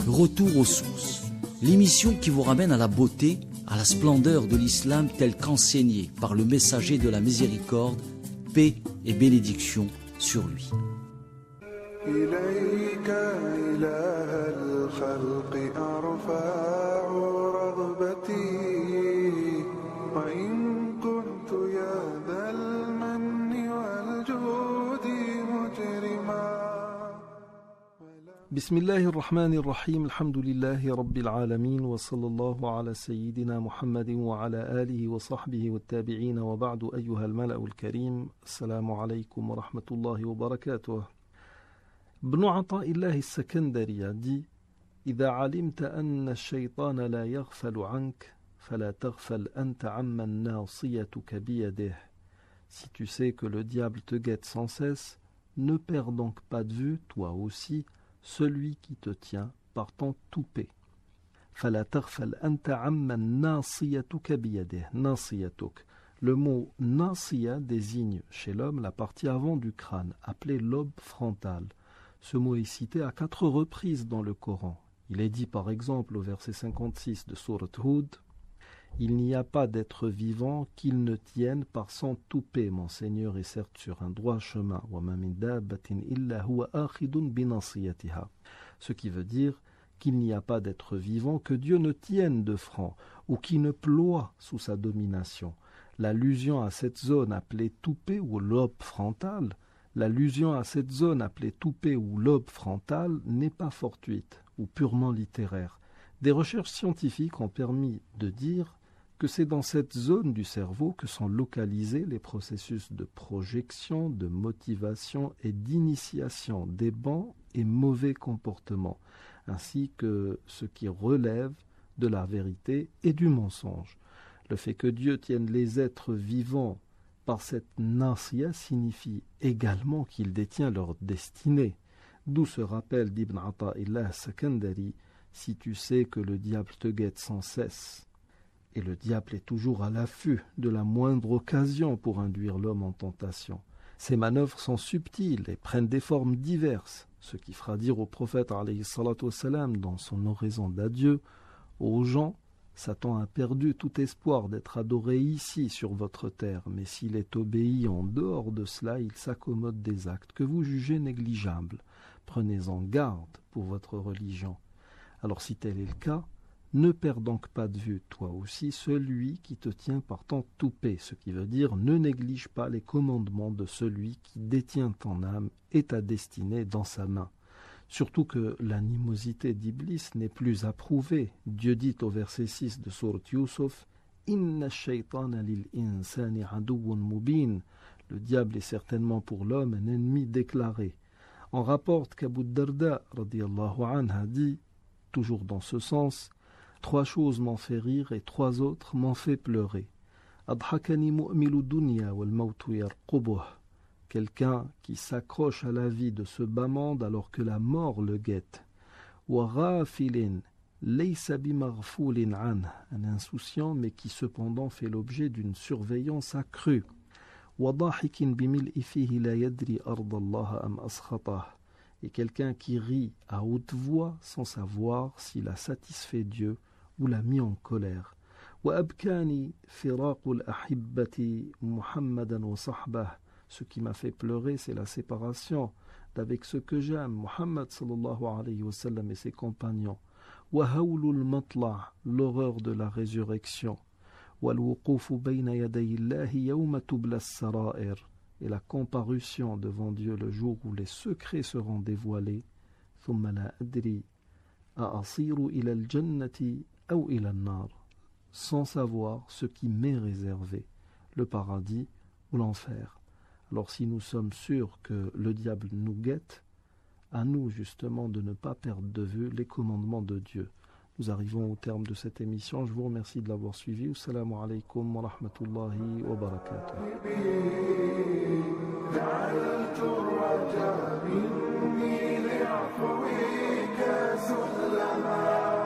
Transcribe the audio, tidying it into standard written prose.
Retour aux sources, l'émission qui vous ramène à la beauté, à la splendeur de l'islam tel qu'enseigné par le messager de la miséricorde, paix et bénédiction sur lui. بسم الله الرحمن الرحيم الحمد لله رب العالمين وصلى الله على سيدنا محمد وعلى آله وصحبه والتابعين وبعد أيها الملأ الكريم السلام عليكم ورحمة الله وبركاته. ابن عطاء الله السكندري dit إذا علمت أن الشيطان لا يغفل عنك فلا تغفل أنت عمن ناصيتك بيده. Si tu sais que le diable te guette sans cesse, ne perds donc pas de vue, toi aussi, celui qui te tient par ton toupet. فلا تغفل أنت عمن ناصيتك بيده. ناصيتك. Le mot nasiya désigne chez l'homme la partie avant du crâne, appelée lobe frontal. Ce mot est cité à 4 reprises dans le Coran. Il est dit par exemple au verset 56 de Sourate Hud: il n'y a pas d'être vivant qu'il ne tienne par son toupet. Mon Seigneur est certes sur un droit chemin. Ce qui veut dire qu'il n'y a pas d'être vivant que Dieu ne tienne de front ou qui ne ploie sous sa domination. L'allusion à cette zone appelée toupet ou lobe frontal, n'est pas fortuite ou purement littéraire. Des recherches scientifiques ont permis de dire que c'est dans cette zone du cerveau que sont localisés les processus de projection, de motivation et d'initiation des bons et mauvais comportements, ainsi que ce qui relève de la vérité et du mensonge. Le fait que Dieu tienne les êtres vivants par cette nasiya signifie également qu'il détient leur destinée, d'où ce rappel d'Ibn Ata'illah Sakandari: si tu sais que le diable te guette sans cesse, et le diable est toujours à l'affût de la moindre occasion pour induire l'homme en tentation. Ces manœuvres sont subtiles et prennent des formes diverses, ce qui fera dire au prophète alayhi salatu wassalam dans son oraison d'adieu: aux gens, Satan a perdu tout espoir d'être adoré ici sur votre terre, mais s'il est obéi en dehors de cela, il s'accommode des actes que vous jugez négligeables. Prenez-en garde pour votre religion. Alors si tel est le cas, ne perds donc pas de vue, toi aussi, celui qui te tient par ton toupet, ce qui veut dire ne néglige pas les commandements de celui qui détient ton âme et ta destinée dans sa main. Surtout que l'animosité d'Iblis n'est plus approuvée. Dieu dit au verset 6 de Sourate Yusuf: Inna shaytana lil insani aduwwun mubin. Le diable est certainement pour l'homme un ennemi déclaré. On rapporte qu'Abu Darda radiyallahu anhu a dit, toujours dans ce sens: 3 choses m'ont fait rire et 3 autres m'ont fait pleurer. Adhakani mu'milu dunya wal mautu yarqubuh. Quelqu'un qui s'accroche à la vie de ce bas monde alors que la mort le guette. Wa ghafilin laysa bimaghfulin an. Un insouciant mais qui cependant fait l'objet d'une surveillance accrue. Wa dahikin bimil'i fihi la yadri arda Allah am askhatah. Et quelqu'un qui rit à haute voix sans savoir s'il a satisfait Dieu ou l'a mis en colère. Wa abkani firaqul ahibbati Muhammadan wa sahbah. Ce qui m'a fait pleurer, c'est la séparation d'avec ce que j'aime, Muhammad sallallahu alayhi wa sallam et ses compagnons. Wa hawlul matla', l'horreur de la résurrection. Wal wuqufu bayna yaday Allahi yawma tubla as-sara'ir. Et la comparution devant Dieu le jour où les secrets seront dévoilés. Thumma la adri a'asiru ila al-jannati aw ila an-nar. Sans savoir ce qui m'est réservé, le paradis ou l'enfer. Alors si nous sommes sûrs que le diable nous guette, à nous justement de ne pas perdre de vue les commandements de Dieu. Nous arrivons au terme de cette émission. Je vous remercie de l'avoir suivi. Assalamu alaikum wa rahmatullahi wa barakatuh. جعلت الرجاء مني لعفوك سلما